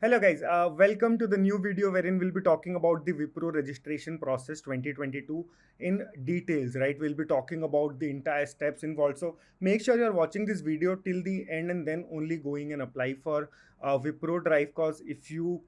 Hello guys, welcome to the new video wherein we'll be talking about the Wipro registration process 2022 in details, right? We'll be talking about the entire steps involved. So make sure you're watching this video till the end and then only going and apply for Wipro Drive, because if you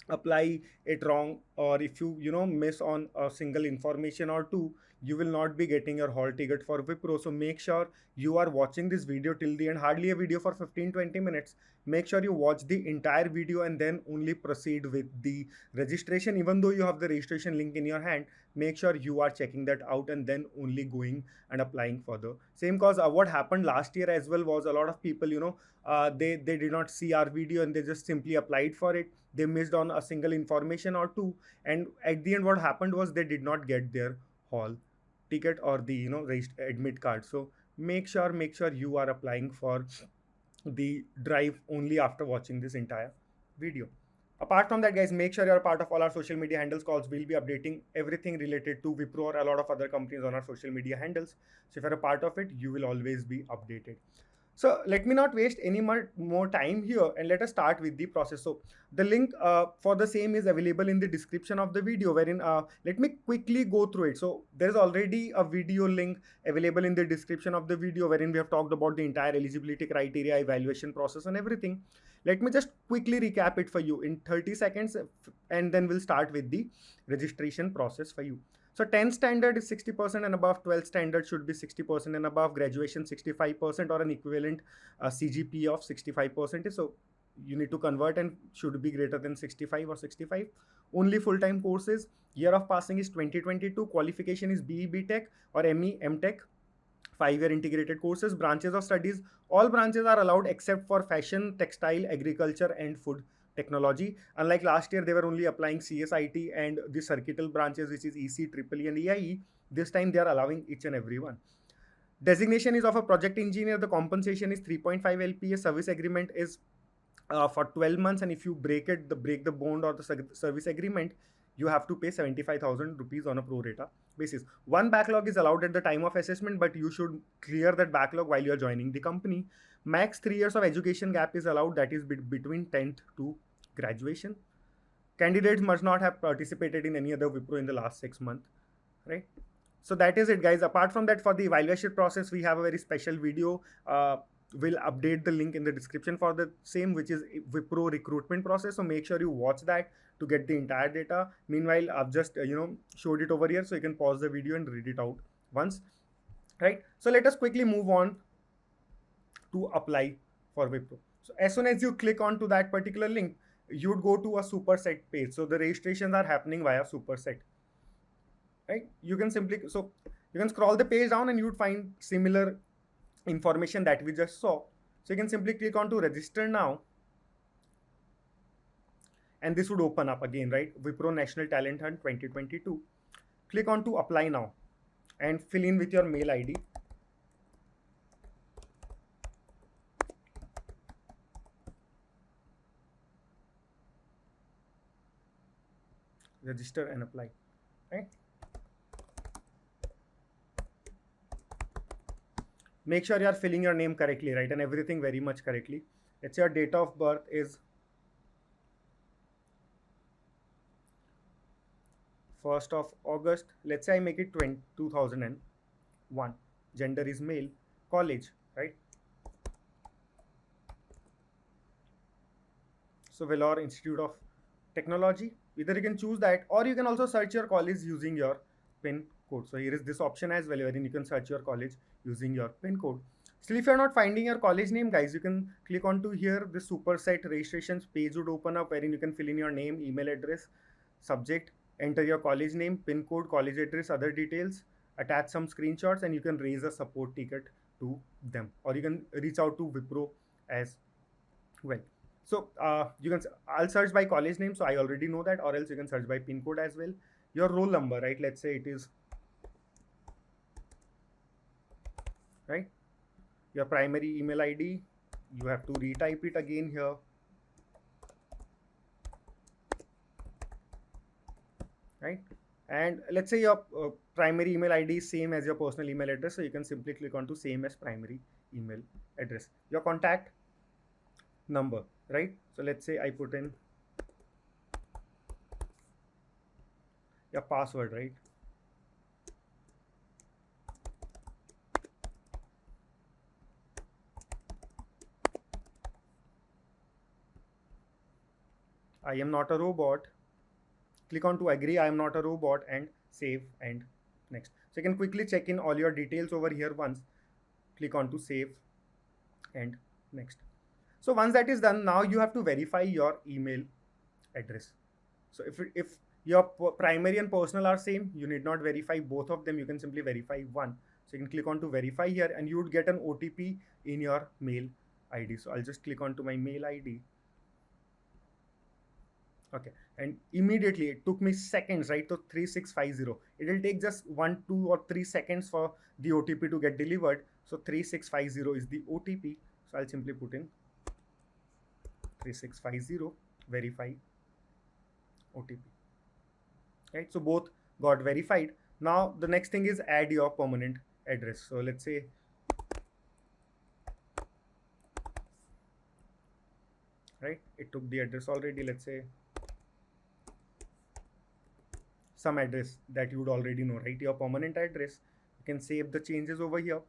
apply it wrong or if you miss on a single information or two, you will not be getting your hall ticket for Wipro. So make sure you are watching this video till the end, hardly a video for 15-20 minutes. Make sure you watch the entire video and then only proceed with the registration. Even though you have the registration link in your hand, make sure you are checking that out and then only going and applying further. Same cause what happened last year as well was a lot of people, they did not see our video and they just simply applied for it. They missed on a single information or two, and at the end what happened was they did not get their hall ticket or the admit card. So make sure you are applying for the drive only after watching this entire video. Apart from that, guys, make sure you're a part of all our social media handles, calls we'll be updating everything related to Wipro or a lot of other companies on our social media handles. So if you're a part of it, you will always be updated. So let me not waste any more time here and let us start with the process. So the link for the same is available in the description of the video, wherein let me quickly go through it. So there is already a video link available in the description of the video wherein we have talked about the entire eligibility criteria, evaluation process and everything. Let me just quickly recap it for you in 30 seconds and then we'll start with the registration process for you. So 10 standard is 60% and above, 12 standard should be 60% and above, graduation 65% or an equivalent CGPA of 65%. So you need to convert and should be greater than 65 or 65. Only full-time courses. Year of passing is 2022. Qualification is BE Tech or ME Tech. 5-year integrated courses. Branches of studies. All branches are allowed except for fashion, textile, agriculture and food technology. Unlike last year, they were only applying CSIT and the circuital branches, which is EC, EEE and EIE. This time they are allowing each and every one. Designation is of a project engineer. The compensation is 3.5 LPA. Service agreement is for 12 months, and if you break the bond or the service agreement, you have to pay 75,000 rupees on a pro rata basis. One backlog is allowed at the time of assessment, but you should clear that backlog while you are joining the company. Max 3 years of education gap is allowed, that is between 10th to graduation. Candidates must not have participated in any other Wipro in the last 6 months, right? So that is it, guys. Apart from that, for the evaluation process, we have a very special video. We'll update the link in the description for the same, which is Wipro recruitment process. So make sure you watch that to get the entire data. Meanwhile, I've just showed it over here, so you can pause the video and read it out once, right? So let us quickly move on to apply for Wipro. So as soon as you click onto that particular link, you'd go to a Superset page. So the registrations are happening via Superset, right? You can scroll the page down and you'd find similar information that we just saw. So you can simply click on to register now, and this would open up again, right? Wipro National Talent Hunt 2022. Click on to apply now and fill in with your mail ID. Register and apply, right? Make sure you are filling your name correctly, right? And everything very much correctly. Let's say your date of birth is 1st of August. Let's say I make it 2001. Gender is male. College, right? So Vellore Institute of Technology. Either you can choose that, or you can also search your college using your PIN code. So here is this option as well, wherein you can search your college using your PIN code. Still, if you're not finding your college name, guys, you can click on to here. The Superset registrations page would open up, wherein you can fill in your name, email address, subject, enter your college name, PIN code, college address, other details, attach some screenshots, and you can raise a support ticket to them, or you can reach out to Wipro as well. So I'll search by college name, so I already know that, or else you can search by PIN code as well. Your roll number, right? Let's say it is, right? Your primary email ID, you have to retype it again here. Right? And let's say your primary email ID is same as your personal email address, so you can simply click on to same as primary email address. Your contact number, right? So let's say I put in your password, right? I am not a robot. Click on to agree, I am not a robot, and save and next. So you can quickly check in all your details over here once. Click on to save and next. So once that is done, now you have to verify your email address. So if your primary and personal are same, you need not verify both of them. You can simply verify one. So you can click on to verify here, and you would get an OTP in your mail ID. So I'll just click on to my mail ID. Okay, and immediately it took me seconds, right? So 3650. It will take just 1, 2, or 3 seconds for the OTP to get delivered. So 3650 is the OTP. So I'll simply put in 3650, verify OTP. Right, so both got verified. Now the next thing is add your permanent address. So let's say right, it took the address already. Let's say some address that you would already know, right? Your permanent address. You can save the changes over here,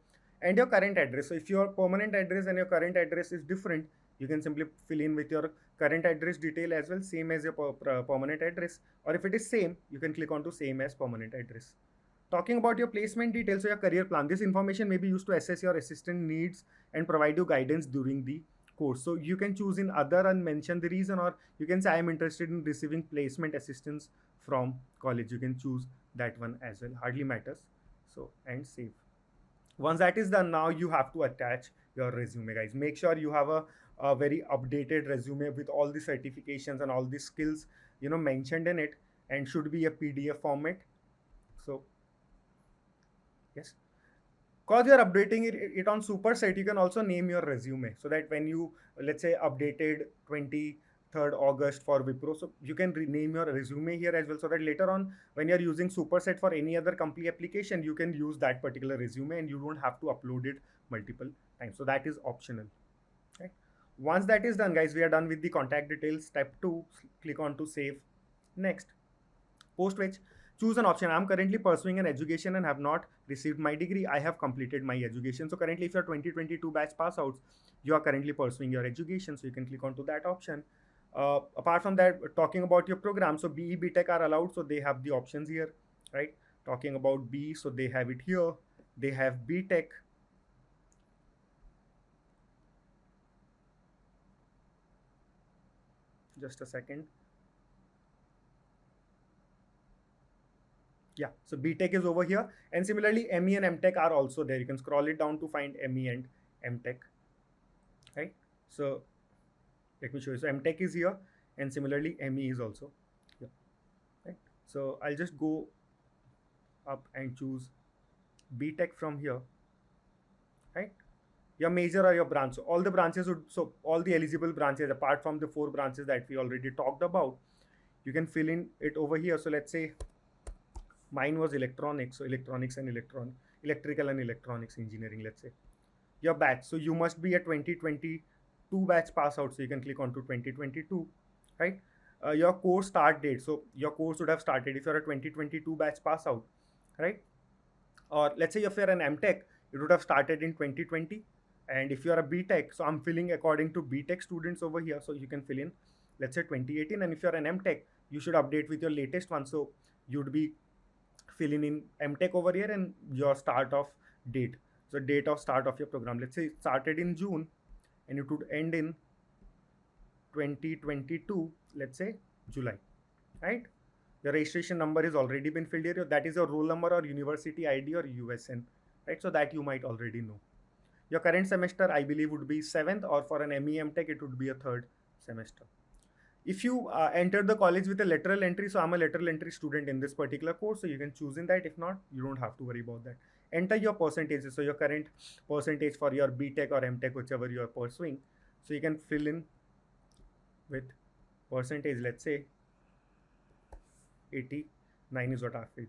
and your current address. So if your permanent address and your current address is different, you can simply fill in with your current address detail as well, same as your permanent address. Or if it is same, you can click on to same as permanent address. Talking about your placement details, so your career plan. This information may be used to assess your assistant needs and provide you guidance during the course. So you can choose in other and mention the reason, or you can say I am interested in receiving placement assistance from college. You can choose that one as well, hardly matters. So and save. Once that is done, now you have to attach your resume, guys. Make sure you have a very updated resume with all the certifications and all the skills mentioned in it, and should be a PDF format. So yes, because you're updating it on Superset, you can also name your resume, so that when you, let's say, updated 23rd August for Wipro, so you can rename your resume here as well, so that later on when you're using Superset for any other company application, you can use that particular resume and you don't have to upload it multiple times. So that is optional. Right? Once that is done, guys, we are done with the contact details. Step 2, click on to save. Next, post which choose an option. I'm currently pursuing an education and have not received my degree. I have completed my education. So currently, if you're 2022 batch pass outs, you are currently pursuing your education. So you can click on to that option. Apart from that, talking about your program, so BE, BTech are allowed. So they have the options here, right? Talking about BE, so they have it here. They have BTech. Just a second. Yeah, so BTech is over here, and similarly ME and MTech are also there. You can scroll it down to find ME and MTech, right? So let me show you. So MTech is here, and similarly ME is also here, right? So I'll just go up and choose BTech from here, right? Your major or your branch. So all the branches would, so all the eligible branches apart from the 4 branches that we already talked about, you can fill in it over here. So let's say mine was electronics, so electronics and electrical and electronics engineering, let's say. Your batch, so you must be a 2022 batch pass out, so you can click on to 2022, right? Your course start date, so your course would have started if you're a 2022 batch pass out, right? Or let's say if you're an MTech, it would have started in 2020. And if you're a BTech, so I'm filling according to BTech students over here, so you can fill in, let's say, 2018. And if you're an MTech, you should update with your latest one, so you'd be filling in MTech over here and your start of date. So date of start of your program, let's say it started in June and it would end in 2022, let's say July, right? The registration number is already been filled here. That is your roll number or university ID or USN, right? So that you might already know. Your current semester, I believe, would be 7th, or for an ME MTech, it would be a 3rd semester. If you enter the college with a lateral entry, so I'm a lateral entry student in this particular course, so you can choose in that. If not, you don't have to worry about that. Enter your percentages, so your current percentage for your BTech or MTech, whichever you are pursuing. So you can fill in with percentage, let's say 89 is what I filled.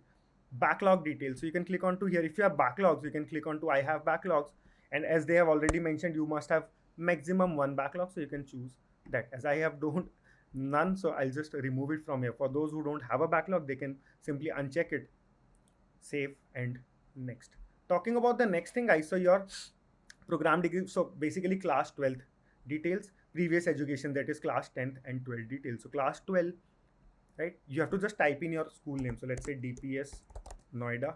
Backlog details, so you can click on to here. If you have backlogs, you can click on to I have backlogs, and as they have already mentioned, you must have maximum 1 backlog, so you can choose that. As I have don't none, so I'll just remove it from here. For those who don't have a backlog, they can simply uncheck it, save, and next. Talking about the next thing, guys, so your program degree, so basically class 12th details, previous education, that is class 10th and 12th details. So class 12, right, you have to just type in your school name. So let's say DPS Noida,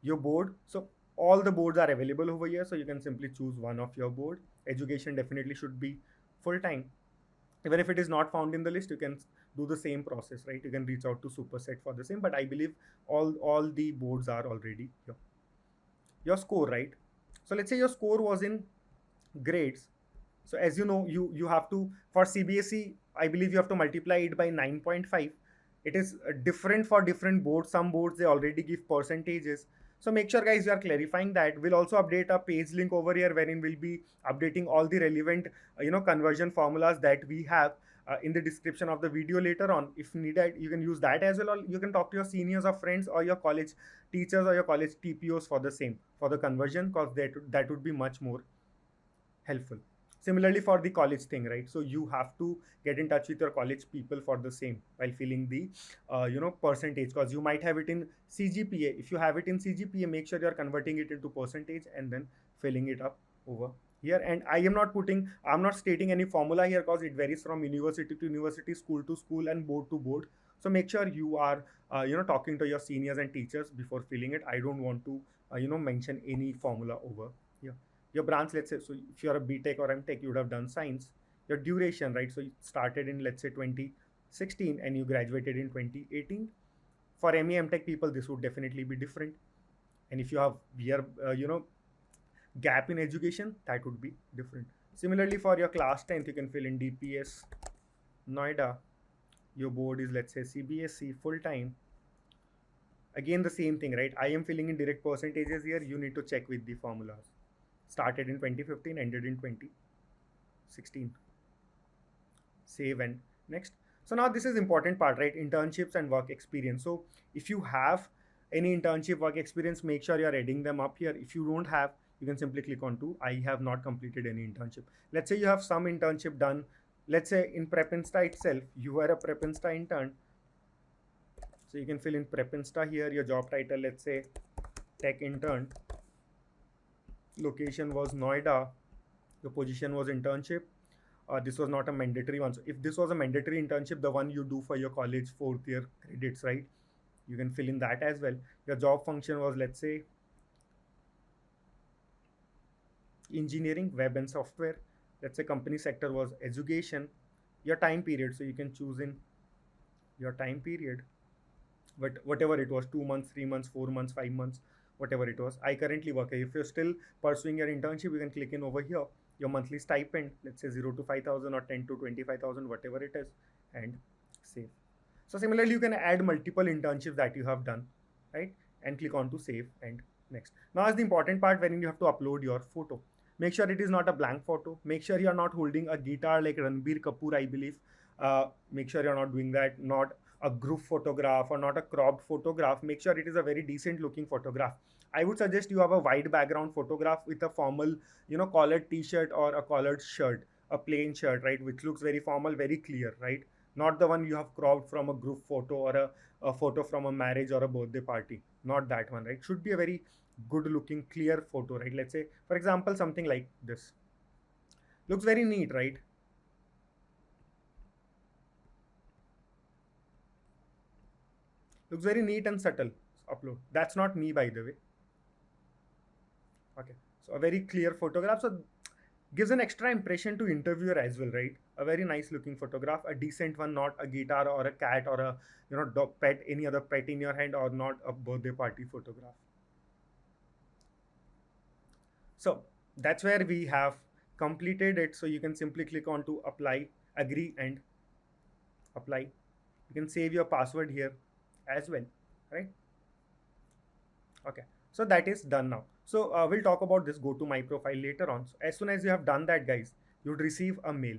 your board. So all the boards are available over here, so you can simply choose one of your board. Education definitely should be full time. Even if it is not found in the list, you can do the same process, right? You can reach out to Superset for the same, but I believe all the boards are already here. Your score, right? So let's say your score was in grades. So as you know, you have to, for CBSE, I believe you have to multiply it by 9.5. It is different for different boards. Some boards, they already give percentages. So make sure, guys, you are clarifying that. We'll also update a page link over here wherein we'll be updating all the relevant conversion formulas that we have in the description of the video later on. If needed, you can use that as well, or you can talk to your seniors or friends or your college teachers or your college TPOs for the same, for the conversion, because that would be much more helpful. Similarly for the college thing, right? So you have to get in touch with your college people for the same while filling the percentage, because you might have it in CGPA. If you have it in CGPA, make sure you're converting it into percentage and then filling it up over here. And I'm not stating any formula here, because it varies from university to university, school to school, and board to board. So make sure you are talking to your seniors and teachers before filling it. I don't want to mention any formula over here. Your branch, let's say, so if you're a BTech or MTech, you would have done science. Your duration, right? So you started in, let's say, 2016 and you graduated in 2018. For ME MTech people, this would definitely be different. And if you have year gap in education, that would be different. Similarly, for your class 10th, you can fill in DPS Noida. Your board is, let's say, CBSE full time. Again, the same thing, right? I am filling in direct percentages here. You need to check with the formulas. Started in 2015, ended in 2016. Save and next. So now this is important part, right? Internships and work experience. So if you have any internship work experience, make sure you're adding them up here. If you don't have, you can simply click on to I have not completed any internship. Let's say you have some internship done. Let's say in Prep Insta itself, you were a Prep Insta intern. So you can fill in Prep Insta here, your job title, let's say tech intern. Location was Noida. The position was internship. This was not a mandatory one. So if this was a mandatory internship, the one you do for your college 4th year credits, right? You can fill in that as well. Your job function was, let's say, engineering, web and software. Let's say company sector was education. Your time period, so you can choose in your time period, but whatever it was, 2 months, 3 months, 4 months, 5 months, whatever it was. I currently work. If you're still pursuing your internship, you can click in over here. Your monthly stipend, let's say 0 to 5,000 or 10 to 25,000, whatever it is, and save. So similarly, you can add multiple internships that you have done, right? And click on to save and next. Now is the important part wherein you have to upload your photo. Make sure it is not a blank photo. Make sure you are not holding a guitar like Ranbir Kapoor, I believe. Make sure you're not doing that. Not a group photograph or not a cropped photograph. Make sure it is a very decent looking photograph. I would suggest you have a white background photograph with a formal, collared t-shirt or a collared shirt, a plain shirt, right? Which looks very formal, very clear, right? Not the one you have cropped from a group photo or a photo from a marriage or a birthday party. Not that one, right? Should be a very good looking, clear photo, right? Let's say, for example, something like this. Looks very neat, right? Looks very neat and subtle. Upload. That's not me, by the way. Okay. So a very clear photograph. So gives an extra impression to interviewer as well, right? A very nice looking photograph, a decent one, not a guitar or a cat or a dog pet, any other pet in your hand, or not a birthday party photograph. So that's where we have completed it. So you can simply click on to apply, agree, and apply. You can save your password here as well, right? Okay, so that is done now. So we'll talk about this go to my profile later on. So as soon as you have done that, guys, you would receive a mail.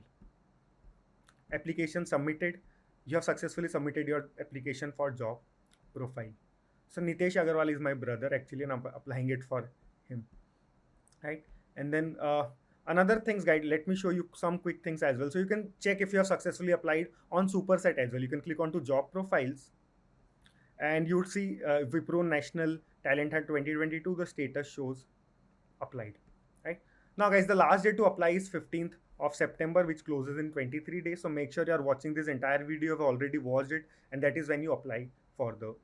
Application submitted. You have successfully submitted your application for job profile. So Nitesh Agarwal is my brother actually, and I'm applying it for him, right? And then Another things guide, let me show you some quick things as well. So you can check if you have successfully applied on Superset as well. You can click on to job profiles, and you would see Wipro National Talent Hunt 2022, the status shows applied, right? Now guys, the last day to apply is 15th of September, which closes in 23 days. So make sure you are watching this entire video, you've already watched it, and that is when you apply for the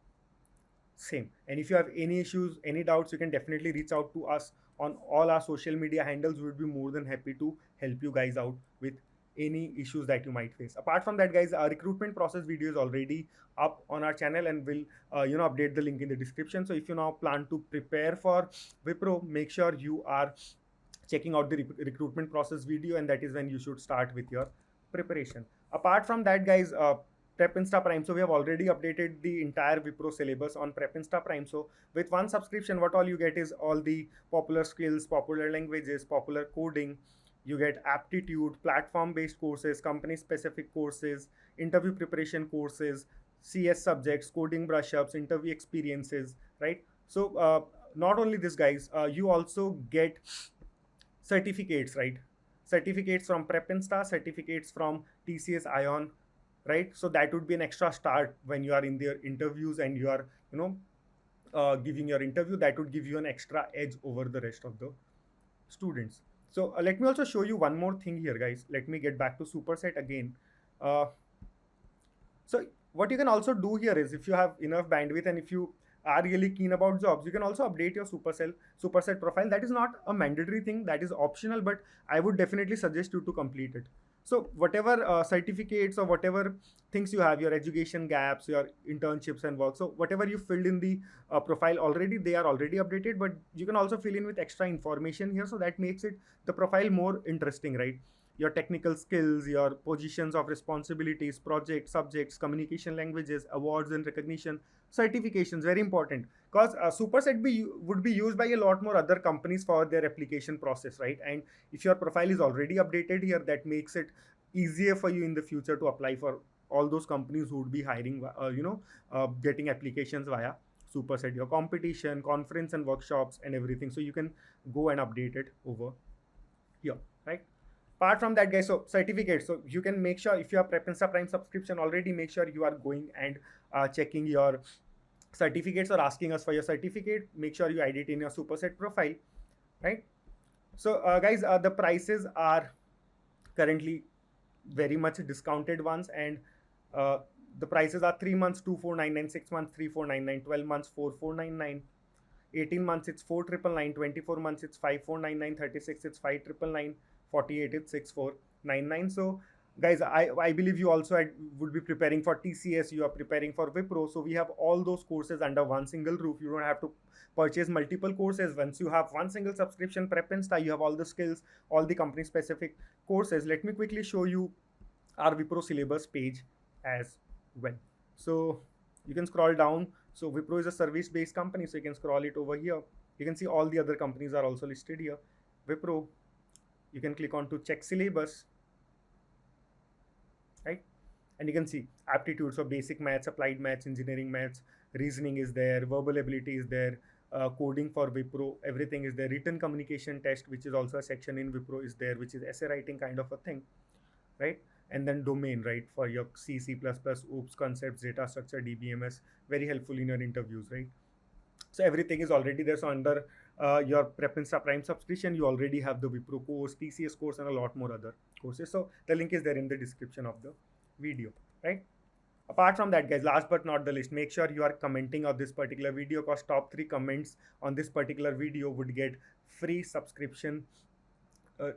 same. And if you have any issues, any doubts, you can definitely reach out to us on all our social media handles. We would be more than happy to help you guys out with any issues that you might face. Apart from that guys, our recruitment process video is already up on our channel, and we'll update the link in the description. So if you now plan to prepare for Wipro, make sure you are checking out the recruitment process video, and that is when you should start with your preparation. Apart from that guys, Prep Insta Prime. So we have already updated the entire Wipro syllabus on Prep Insta Prime. So with one subscription, what all you get is all the popular skills, popular languages, popular coding. You get aptitude, platform-based courses, company-specific courses, interview preparation courses, CS subjects, coding brush-ups, interview experiences, right? So not only this, guys, you also get certificates, right? Certificates from Prep Insta, certificates from TCS Ion, right? So that would be an extra start when you are in their interviews and you are, giving your interview. That would give you an extra edge over the rest of the students. So let me also show you one more thing here, guys. Let me get back to Superset again. So what you can also do here is, if you have enough bandwidth and if you are really keen about jobs, you can also update your Superset profile. That is not a mandatory thing, that is optional, but I would definitely suggest you to complete it. So whatever certificates or whatever things you have, your education gaps, your internships and work, so whatever you filled in the profile already, they are already updated, but you can also fill in with extra information here. So that makes it the profile more interesting, right? Your technical skills, your positions of responsibilities, projects, subjects, communication languages, awards and recognition, certifications, very important, because Superset would be used by a lot more other companies for their application process, right? And if your profile is already updated here, that makes it easier for you in the future to apply for all those companies who would be hiring, getting applications via Superset, your competition, conference and workshops and everything. So you can go and update it over here, right? Apart from that, guys, so certificates. So you can make sure, if you have Prep Insta Prime subscription already, make sure you are going and checking your certificates or asking us for your certificate. Make sure you add it in your Superset profile, right? So guys, the prices are currently very much discounted ones, and the prices are 3 months 2499, 6 months 3499, 12 months 4499, 18 months it's 4999, 24 months it's 5499, 36 it's 5999, 48 it's 6499. So guys, I believe you also would be preparing for TCS, you are preparing for Wipro, so we have all those courses under one single roof. You don't have to purchase multiple courses. Once you have one single subscription, Prep Insta, you have all the skills, all the company specific courses. Let me quickly show you our Wipro syllabus page as well. So you can scroll down. So Wipro is a service based company, so you can scroll it over here. You can see all the other companies are also listed here. Wipro, you can click on to check syllabus, right? And you can see aptitude, so basic maths, applied maths, engineering maths, reasoning is there, verbal ability is there, coding for Wipro, everything is there. Written communication test, which is also a section in Wipro, is there, which is essay writing kind of a thing, right? And then domain, right, for your C, C++, OOPS, concepts, data structure, DBMS, very helpful in your interviews, right? So everything is already there. So under your Prep Insta Prime subscription, you already have the Wipro course, TCS course, and a lot more other courses. So the link is there in the description of the video, right? Apart from that, guys, last but not the least, make sure you are commenting on this particular video, because top 3 comments on this particular video would get free subscription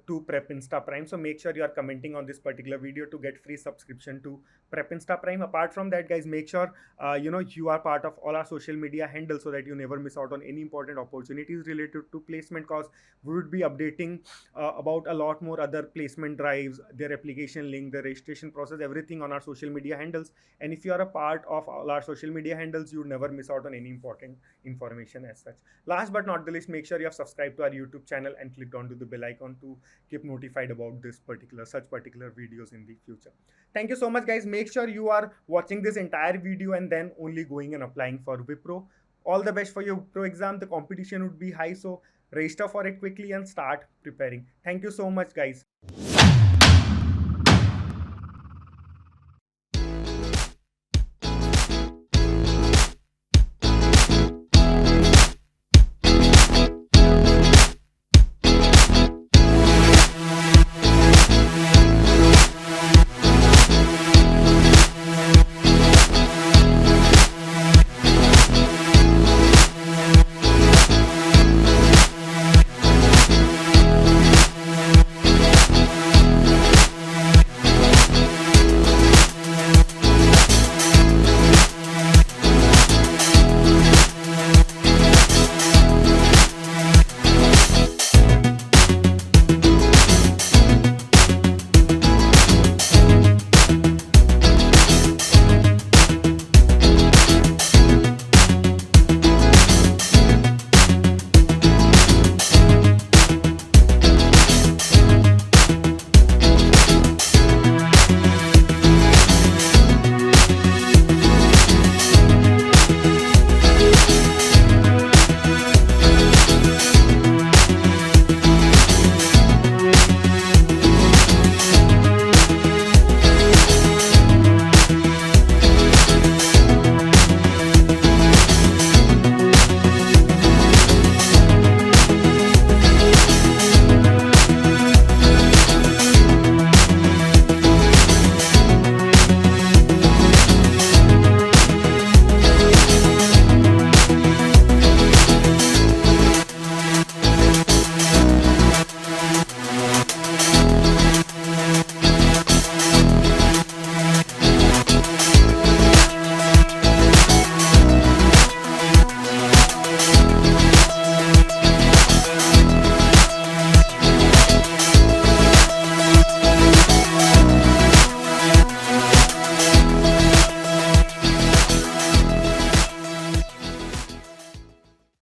to Prep Insta Prime. So make sure you are commenting on this particular video to get free subscription to Prep Insta Prime. Apart from that, guys, make sure you are part of all our social media handles so that you never miss out on any important opportunities related to placement, because we would be updating about a lot more other placement drives, their application link, the registration process, everything on our social media handles. And if you are a part of all our social media handles, you would never miss out on any important information as such. Last but not the least, make sure you have subscribed to our YouTube channel and clicked onto the bell icon to keep notified about such particular videos in the future. Thank you so much, guys. Make sure you are watching this entire video and then only going and applying for Wipro. All the best for your Wipro exam. The competition would be high, so register for it quickly and start preparing. Thank you so much, guys.